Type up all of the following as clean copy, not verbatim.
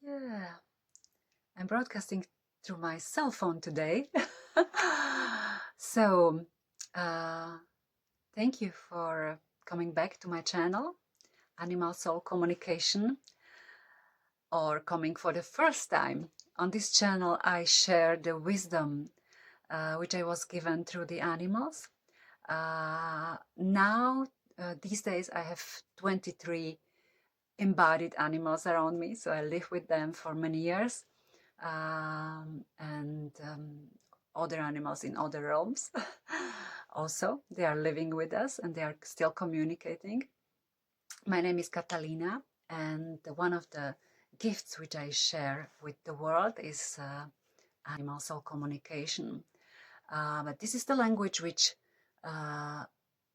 Yeah, I'm broadcasting through my cell phone today. So, uh, thank you for coming back to my channel, Animal Soul Communication, or coming for the first time. On this channel, I share the wisdom which I was given through the animals. Now, these days, I have 23 embodied animals around me, so I live with them for many years. And other animals in other realms also, they are living with us and they are still communicating. My name is Catalina, and one of the gifts which I share with the world is animal soul communication. But this is the language which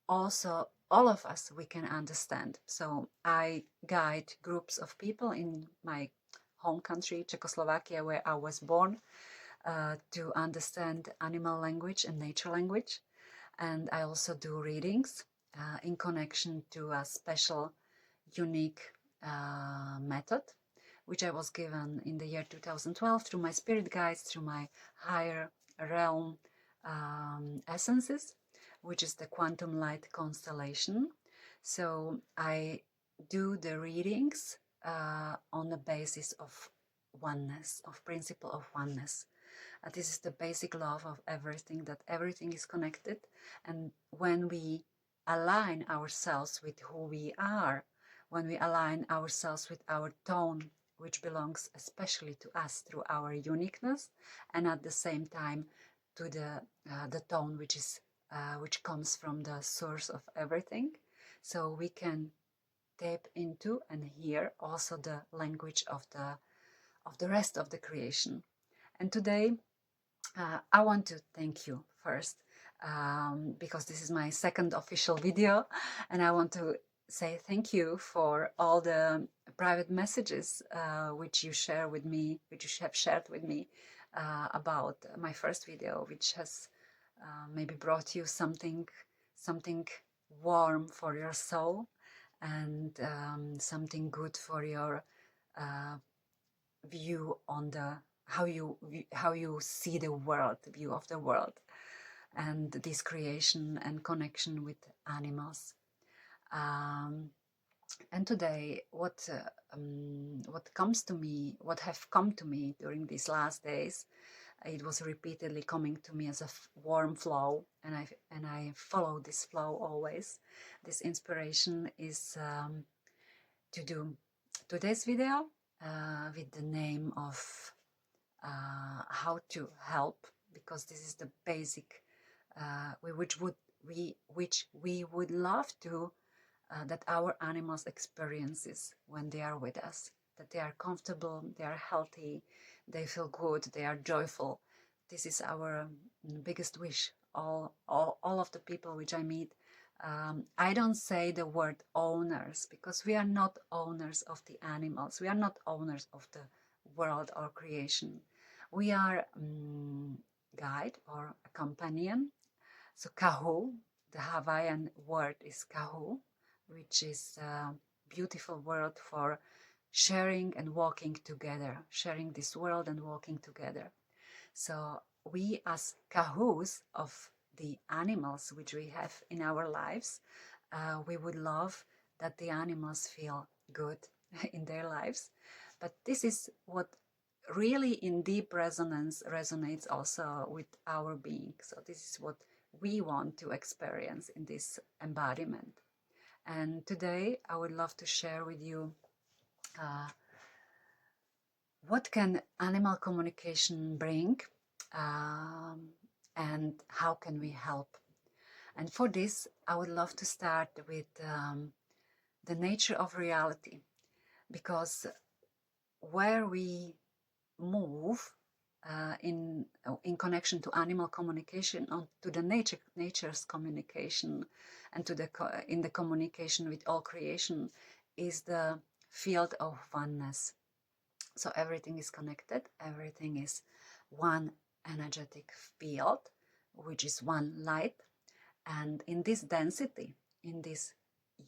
also all of us we can understand. So I guide groups of people in my home country, Czechoslovakia, where I was born, to understand animal language and nature language. And I also do readings in connection to a special, unique method, which I was given in the year 2012 through my spirit guides, through my higher realm essences, which is the quantum light constellation. So I do the readings on the basis of oneness, of principle of oneness. This is the basic love of everything, that everything is connected. And when we align ourselves with who we are, when we align ourselves with our tone, which belongs especially to us through our uniqueness, and at the same time to the tone which comes from the source of everything, so we can tap into and hear also the language of the rest of the creation. And today I want to thank you first, because this is my second official video, and I want to say thank you for all the private messages which you share with me, which you have shared with me about my first video, which has maybe brought you something warm for your soul, and something good for your view on the how you see the world, the view of the world, and this creation and connection with animals. And today, what comes to me, what have come to me during these last days, it was repeatedly coming to me as a warm flow, and I follow this flow always. This inspiration is to do today's video with the name of how to help, because this is the basic which we would love to that our animals experiences when they are with us, that they are comfortable, they are healthy, they feel good, they are joyful. This is our biggest wish. All of the people which I meet, I don't say the word owners, because we are not owners of the animals, we are not owners of the world or creation. We are guide or a companion. So kahu, the Hawaiian word is kahu, which is a beautiful word for sharing and walking together, sharing this world and walking together. So we as kahus of the animals which we have in our lives, we would love that the animals feel good in their lives. But this is what really in deep resonance resonates also with our being. So this is what we want to experience in this embodiment. And today I would love to share with you what can animal communication bring, and how can we help. And for this I would love to start with the nature of reality, because where we move in connection to animal communication, on to the nature's communication, and to in the communication with all creation, is the field of oneness. So everything is connected, everything is one energetic field, which is one light. And in this density, in this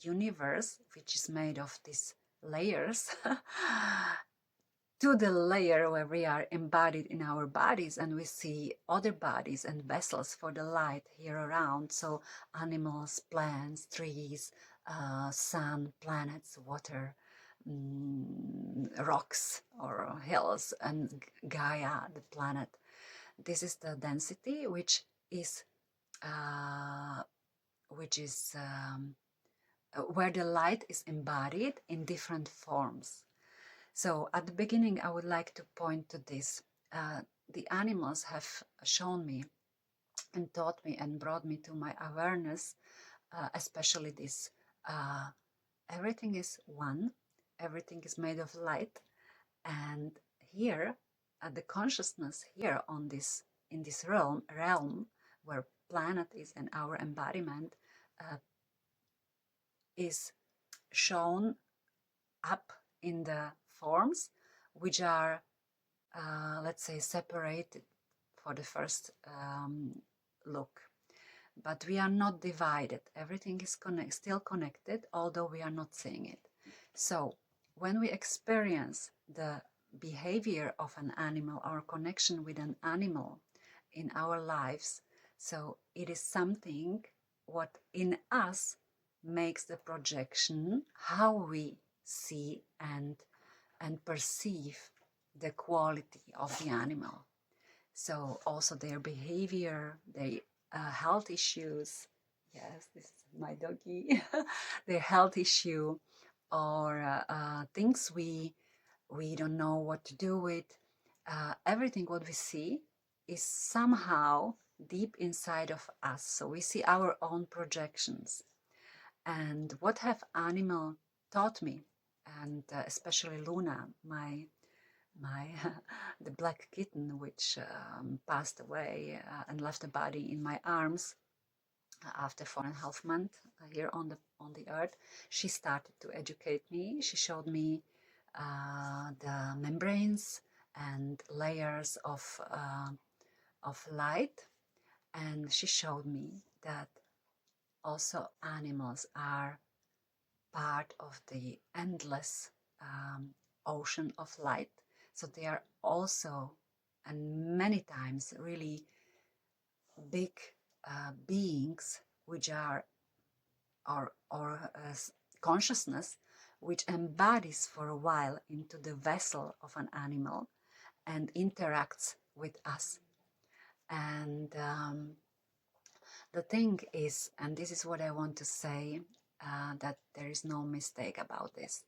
universe, which is made of these layers, to the layer where we are embodied in our bodies, and we see other bodies and vessels for the light here around. So animals, plants, trees, sun, planets, water, rocks or hills, and Gaia, the planet. This is the density, which is where the light is embodied in different forms. So at the beginning, I would like to point to this. The animals have shown me and taught me and brought me to my awareness, especially this. Everything is one, everything is made of light, and here, the consciousness here on this, in this realm where planet is and our embodiment is shown up in the forms which are, let's say, separated for the first look. But we are not divided. Everything is still connected, although we are not seeing it. So when we experience the behavior of an animal, our connection with an animal in our lives, so it is something what in us makes the projection, how we see and perceive the quality of the animal. So also their behavior, their health issues. Yes, this is my doggy. Their health issue, or things we don't know what to do with. Everything what we see is somehow deep inside of us. So we see our own projections. And what have animal taught me, and especially Luna, my the black kitten, which passed away and left the body in my arms after 4.5 months here on the earth. She started to educate me. She showed me the membranes and layers of light, and she showed me that also animals are part of the endless ocean of light. So they are also, and many times, really big beings, which are consciousness, which embodies for a while into the vessel of an animal and interacts with us. And the thing is, and this is what I want to say, that there is no mistake about this.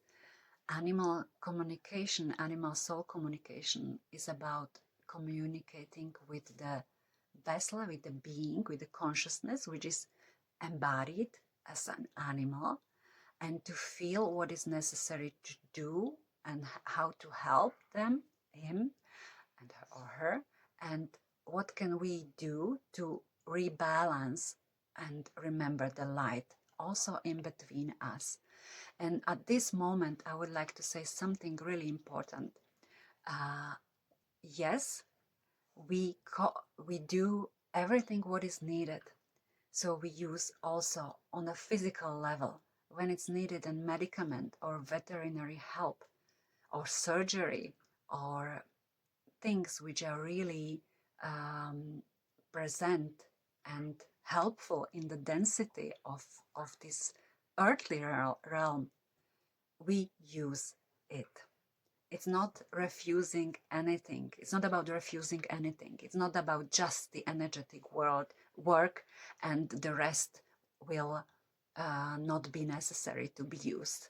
Animal communication, animal soul communication is about communicating with the vessel, with the being, with the consciousness, which is embodied as an animal, and to feel what is necessary to do and how to help them, him and her, or her, and what can we do to rebalance and remember the light also in between us. And at this moment, I would like to say something really important. Yes, we do everything what is needed. So we use also on a physical level when it's needed, a medicament or veterinary help or surgery or things which are really present and helpful in the density of this earthly realm. We use it. It's not refusing anything. It's not about refusing anything. It's not about just the energetic work and the rest will not be necessary to be used.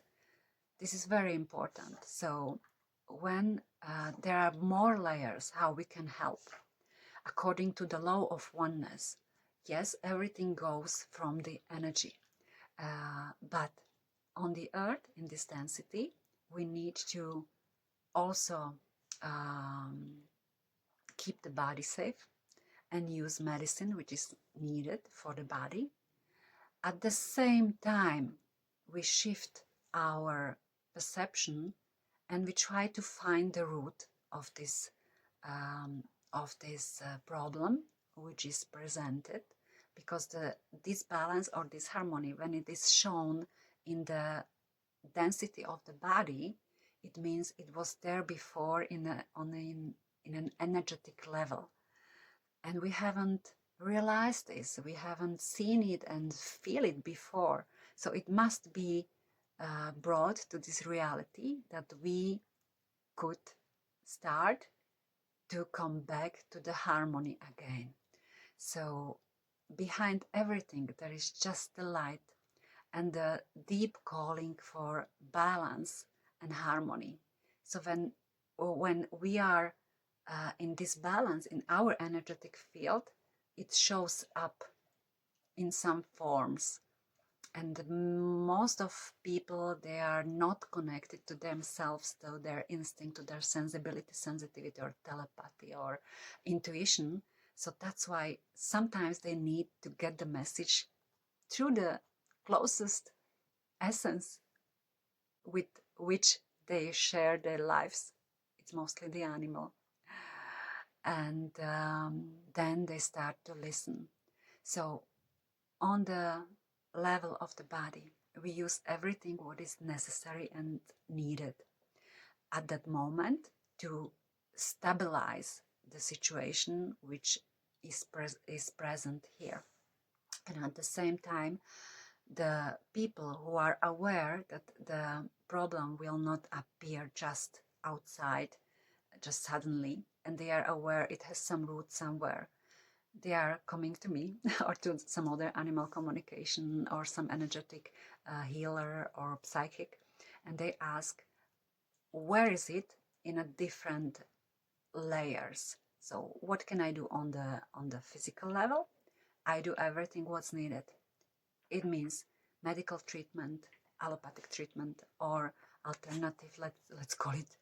This is very important. So when there are more layers how we can help, according to the law of oneness, yes, everything goes from the energy. But on the earth, in this density, we need to also keep the body safe and use medicine which is needed for the body. At the same time, we shift our perception and we try to find the root of this problem which is presented, because the disbalance or disharmony, when it is shown in the density of the body, it means it was there before in an energetic level. And we haven't realized this, we haven't seen it and feel it before. So it must be brought to this reality that we could start to come back to the harmony again. So behind everything there is just the light and the deep calling for balance and harmony. So when we are in this balance in our energetic field, it shows up in some forms. And most of people, they are not connected to themselves, to their instinct, to their sensitivity or telepathy or intuition. So that's why sometimes they need to get the message through the closest essence with which they share their lives. It's mostly the animal. And then they start to listen. So on the level of the body, we use everything what is necessary and needed at that moment to stabilize the situation which is present here. And at the same time, the people who are aware that the problem will not appear just outside, just suddenly, and they are aware it has some root somewhere, they are coming to me or to some other animal communication or some energetic healer or psychic, and they ask, where is it in a different layers? So what can I do on the physical level? I do everything what's needed. It means medical treatment, allopathic treatment, or alternative, let's call it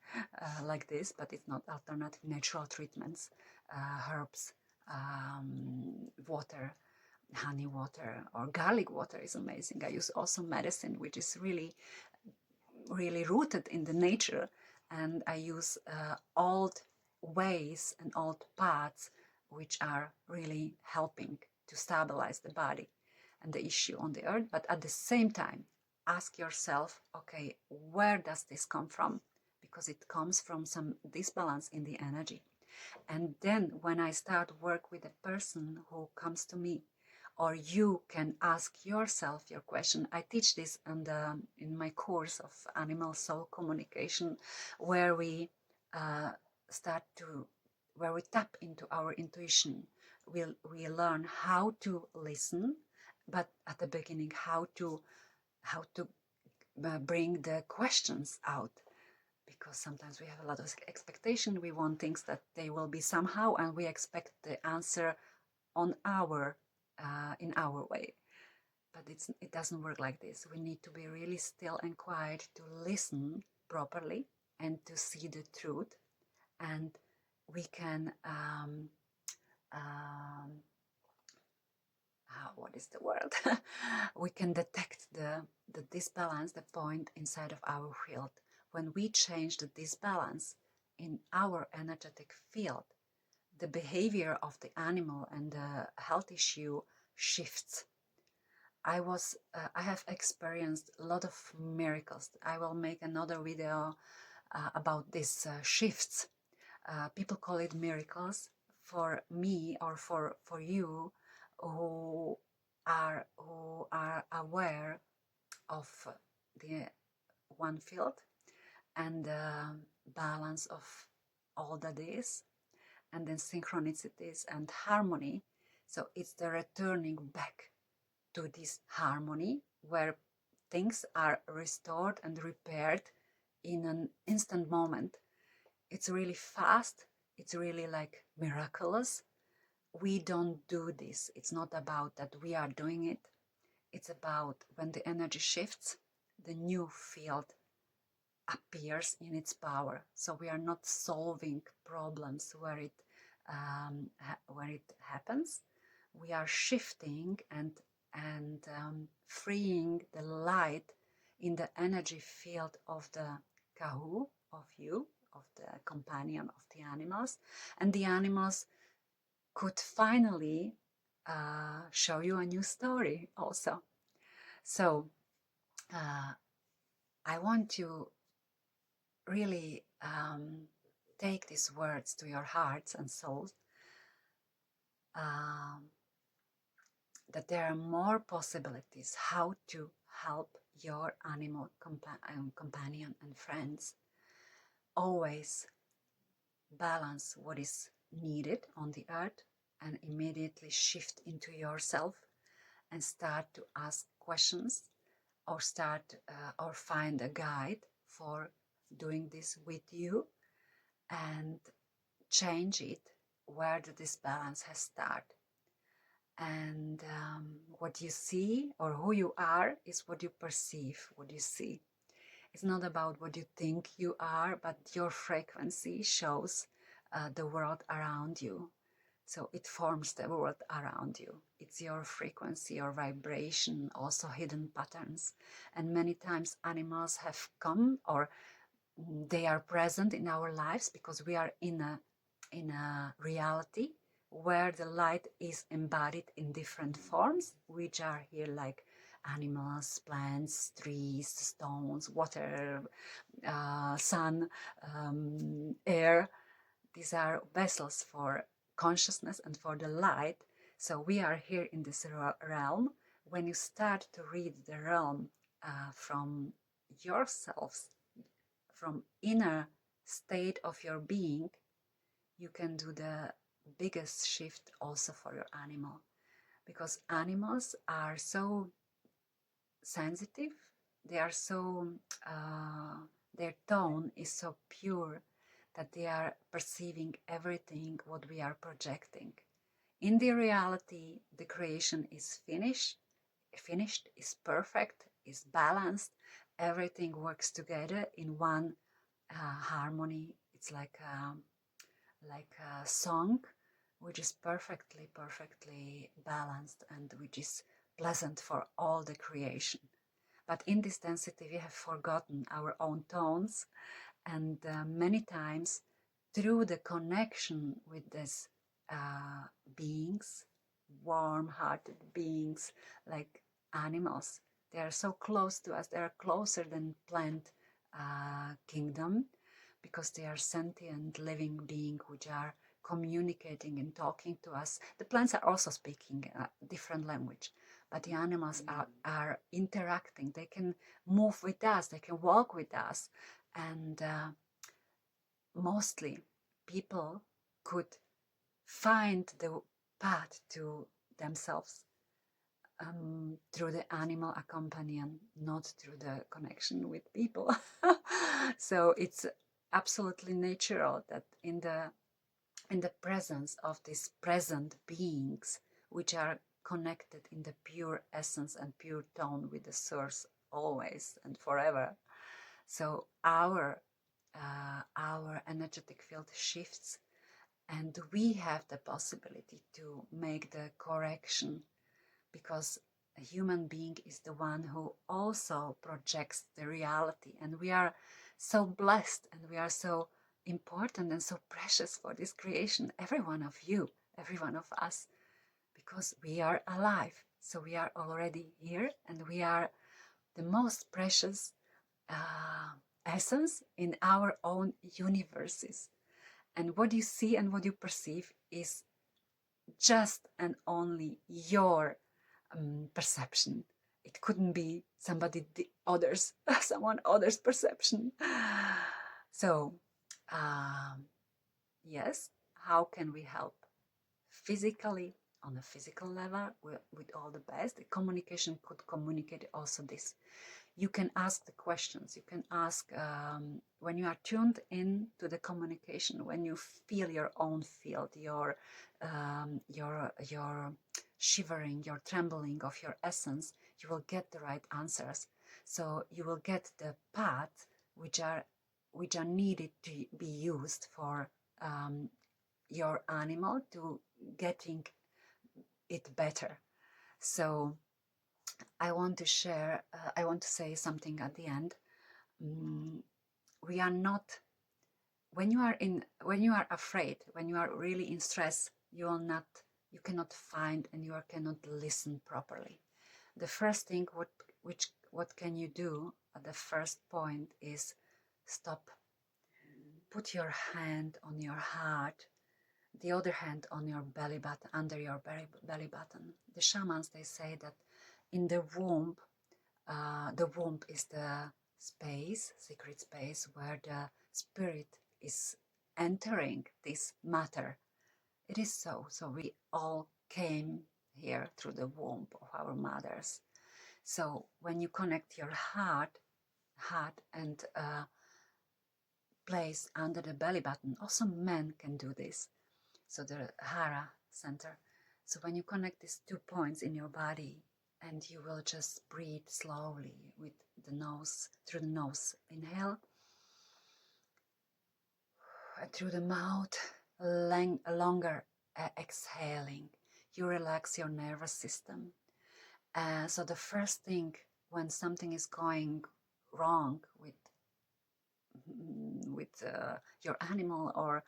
like this, but it's not alternative, natural treatments, herbs, water, honey water, or garlic water is amazing. I use also medicine, which is really rooted in the nature, and I use old ways and old paths which are really helping to stabilize the body and the issue on the earth. But at the same time, ask yourself, okay, where does this come from? Because it comes from some disbalance in the energy. And then when I start work with a person who comes to me, or you can ask yourself your question. I teach this in my course of animal soul communication, where we where we tap into our intuition. We learn how to listen, but at the beginning how to bring the questions out, because sometimes we have a lot of expectation. We want things that they will be somehow, and we expect the answer on in our way. But it doesn't work like this. We need to be really still and quiet to listen properly and to see the truth, and we can what is the word? We can detect the disbalance, the point inside of our field. When we change the disbalance in our energetic field, the behavior of the animal and the health issue shifts. I have experienced a lot of miracles. I will make another video about these shifts. People call it miracles. For me or for you who are aware of the one field and the balance of all that is, and then synchronicities and harmony. So it's the returning back to this harmony where things are restored and repaired in an instant moment. It's really fast. It's really like miraculous. We don't do this. It's not about that we are doing it. It's about when the energy shifts, the new field appears in its power. So we are not solving problems where it happens. We are shifting and freeing the light in the energy field of the kahu, of you, of the companion of the animals, and the animals could finally show you a new story also. So I want to really take these words to your hearts and souls, that there are more possibilities how to help your animal companion and friends always balance what is needed on the earth and immediately shift into yourself and start to ask questions, or or find a guide for doing this with you and change it where the disbalance has started. And what you see or who you are is what you perceive, what you see. It's not about what you think you are, but your frequency shows the world around you. So it forms the world around you. It's your frequency, your vibration, also hidden patterns. And many times animals have come, or they are present in our lives because we are in a reality where the light is embodied in different forms, which are here like animals, plants, trees, stones, water, sun, air. These are vessels for consciousness and for the light. So we are here in this realm. When you start to read the realm from yourselves, from inner state of your being, you can do the biggest shift also for your animal, because animals are so sensitive. They are so their tone is so pure that they are perceiving everything what we are projecting. In the reality, the creation is finished, is perfect, is balanced. Everything works together in one harmony. It's like a song which is perfectly balanced and which is pleasant for all the creation. But in this density we have forgotten our own tones, and many times through the connection with these beings, warm-hearted beings like animals, they are so close to us. They are closer than plant kingdom, because they are sentient living beings which are communicating and talking to us. The plants are also speaking a different language, but the animals are interacting. They can move with us, they can walk with us, and mostly people could find the path to themselves through the animal companion, not through the connection with people. So it's absolutely natural that in the presence of these present beings, which are connected in the pure essence and pure tone with the source always and forever, so our energetic field shifts, and we have the possibility to make the correction, because a human being is the one who also projects the reality, and we are so blessed and we are so important and so precious for this creation, every one of you, every one of us, because we are alive. So we are already here, and we are the most precious essence in our own universes. And what you see and what you perceive is just and only your perception. It couldn't be someone other's perception. So yes, how can we help? Physically, on a physical level, with all the best. The communication could communicate also this. You can ask the questions. You can ask when you are tuned in to the communication, when you feel your own field, your shivering, your trembling of your essence, you will get the right answers. So you will get the path which are needed to be used for your animal to getting it better. So I want to share, I want to say something at the end. We are not, when you are afraid, when you are really in stress, you cannot find and you cannot listen properly. The first thing, what can you do at the first point is stop put your hand on your heart, the other hand on your belly button, under your belly button. The shamans, they say that in the womb is the space, secret space, where the spirit is entering this matter. It is so. So we all came here through the womb of our mothers. So when you connect your heart and place under the belly button, also men can do this. So the Hara center. So when you connect these 2 points in your body, and you will just breathe slowly with the nose, through the nose, inhale, and through the mouth, longer exhaling, you relax your nervous system. So the first thing when something is going wrong with your animal or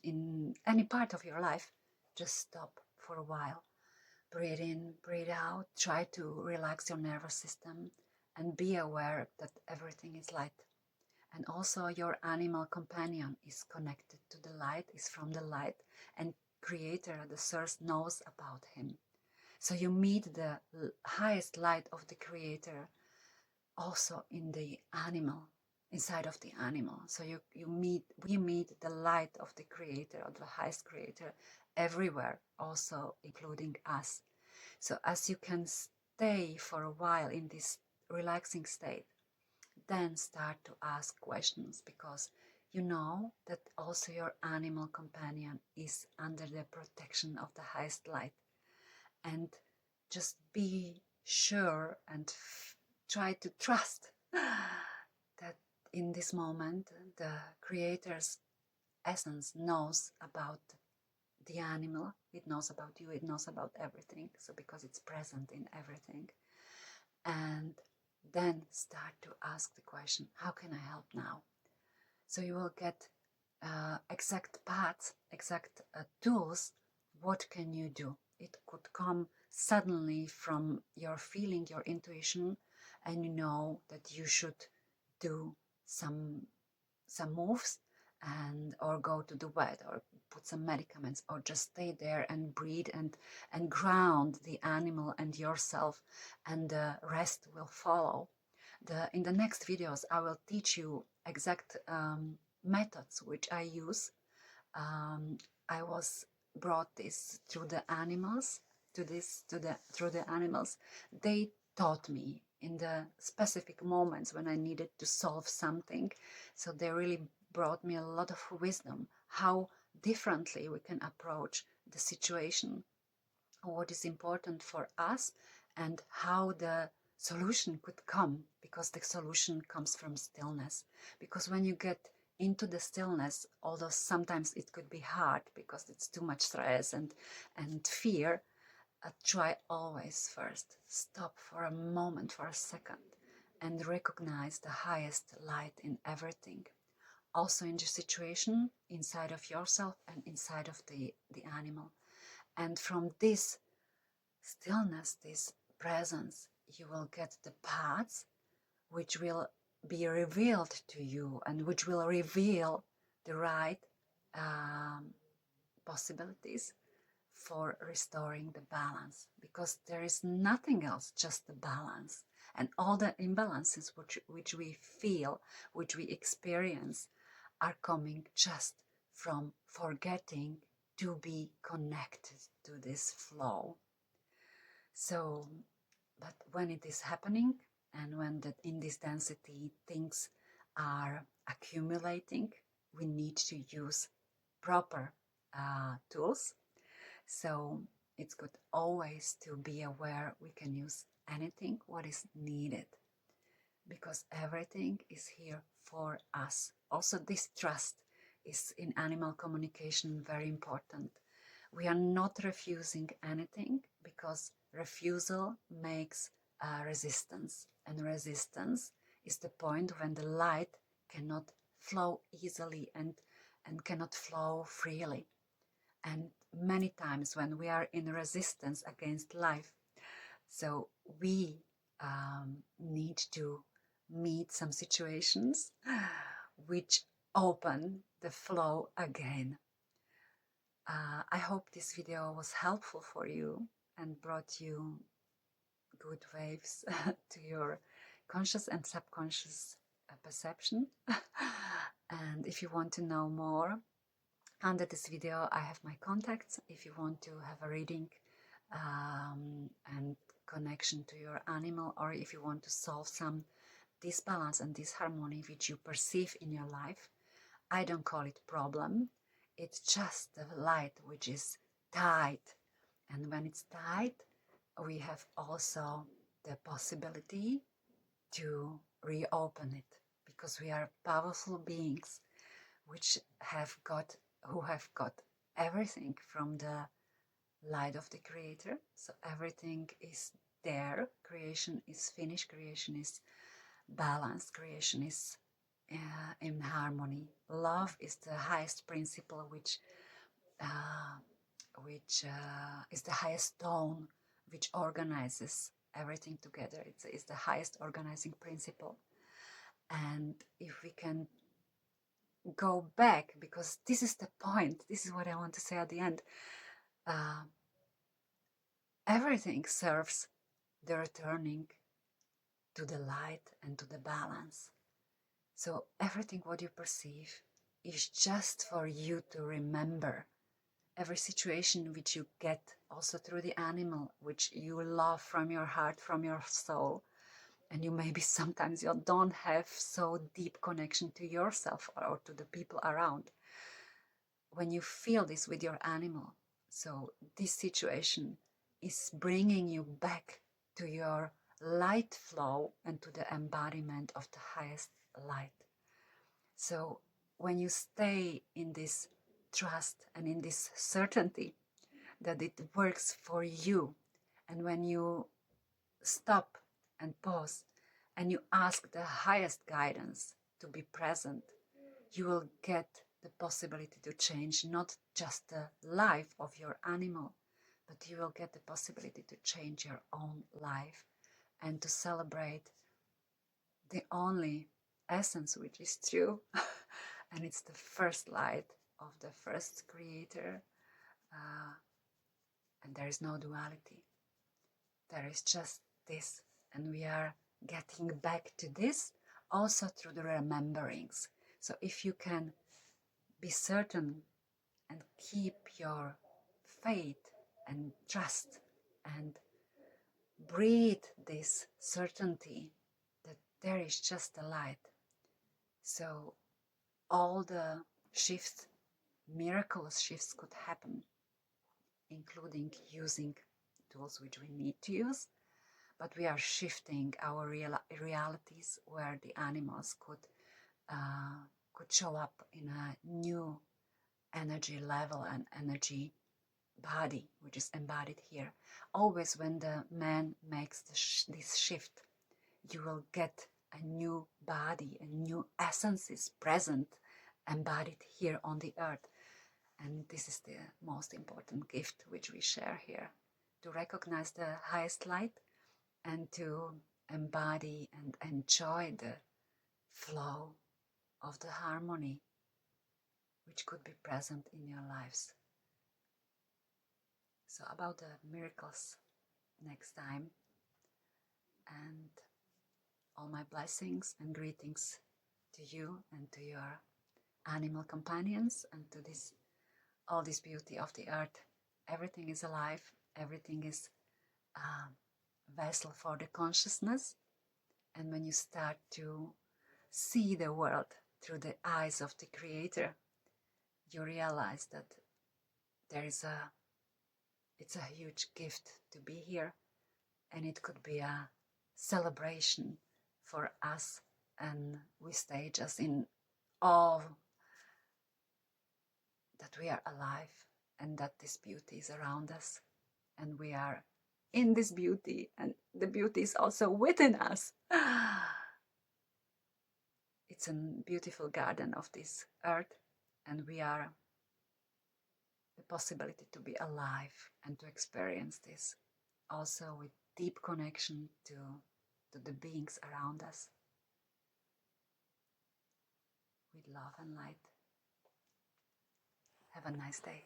in any part of your life, just stop for a while. Breathe in, breathe out, try to relax your nervous system and be aware that everything is light. And also your animal companion is connected to the light, is from the light, and Creator, the source, knows about him. So you meet the highest light of the Creator also in the animal, inside of the animal. So we meet the light of the Creator, of the highest Creator, everywhere, also including us. So as you can stay for a while in this relaxing state, then start to ask questions, because you know that also your animal companion is under the protection of the highest light. And just be sure and try to trust that in this moment the Creator's essence knows about the animal, it knows about you, it knows about everything. So because it's present in everything. And then start to ask the question, how can I help now? So you will get exact paths, exact tools. What can you do? It could come suddenly from your feeling, your intuition, and you know that you should do some moves, and or go to the vet or put some medicaments, or just stay there and breathe and ground the animal and yourself, and the rest will follow. In the next videos I will teach you exact methods which I use. I was brought this through the animals, through the animals. They taught me in the specific moments when I needed to solve something. So they really brought me a lot of wisdom, how differently we can approach the situation, what is important for us, and how the solution could come, because the solution comes from stillness. Because when you get into the stillness, although sometimes it could be hard because it's too much stress and fear, try always first, stop for a moment, for a second, and recognize the highest light in everything. Also in the situation, inside of yourself and inside of the animal. And from this stillness, this presence, you will get the paths which will be revealed to you, and which will reveal the right possibilities for restoring the balance, because there is nothing else, just the balance. And all the imbalances which we feel, which we experience, are coming just from forgetting to be connected to this flow. So, but when it is happening, and when in this density things are accumulating, we need to use proper tools. So it's good always to be aware we can use anything what is needed, because everything is here for us. Also, this trust is in animal communication very important. We are not refusing anything, because refusal makes resistance, and resistance is the point when the light cannot flow easily and cannot flow freely. And many times when we are in resistance against life, so we need to meet some situations which open the flow again. I hope this video was helpful for you and brought you good waves to your conscious and subconscious perception. And if you want to know more, under this video I have my contacts. If you want to have a reading and connection to your animal, or if you want to solve some disbalance and disharmony which you perceive in your life, I don't call it problem. It's just the light which is tight. And when it's tight, we have also the possibility to reopen it, because we are powerful beings who have got everything from the light of the Creator. So everything is there. Creation is finished. Creation is balanced. Creation is in harmony. Love is the highest principle, which is the highest tone, which organizes everything together. It's the highest organizing principle. And if we can go back, because this is the point, this is what I want to say at the end, everything serves the returning to the light and to the balance. So everything what you perceive is just for you to remember. Every situation which you get also through the animal, which you love from your heart, from your soul, and you maybe sometimes you don't have so deep connection to yourself or to the people around. When you feel this with your animal, so this situation is bringing you back to your light flow and to the embodiment of the highest light. So when you stay in this trust and in this certainty that it works for you, and when you stop and pause and you ask the highest guidance to be present, you will get the possibility to change not just the life of your animal, but you will get the possibility to change your own life and to celebrate the only essence which is true. And it's the first light of the first Creator. And there is no duality. There is just this. And we are getting back to this also through the rememberings. So if you can be certain and keep your faith and trust and breathe this certainty that there is just a light. So all the shifts, miraculous shifts could happen, including using tools which we need to use, but we are shifting our realities where the animals could show up in a new energy level and energy body, which is embodied here. Always when the man makes this shift, you will get a new body, a new essence is present, embodied here on the earth. And this is the most important gift which we share here, to recognize the highest light and to embody and enjoy the flow of the harmony which could be present in your lives. So about the miracles next time, and all my blessings and greetings to you and to your animal companions and to all this beauty of the earth. Everything is alive, everything is a vessel for the consciousness. And when you start to see the world through the eyes of the Creator, you realize that it's a huge gift to be here, and it could be a celebration for us, and we stay just in awe that we are alive and that this beauty is around us, and we are in this beauty, and the beauty is also within us. It's a beautiful garden of this earth, and we are the possibility to be alive and to experience this also with deep connection to the beings around us. with love and light. Have a nice day.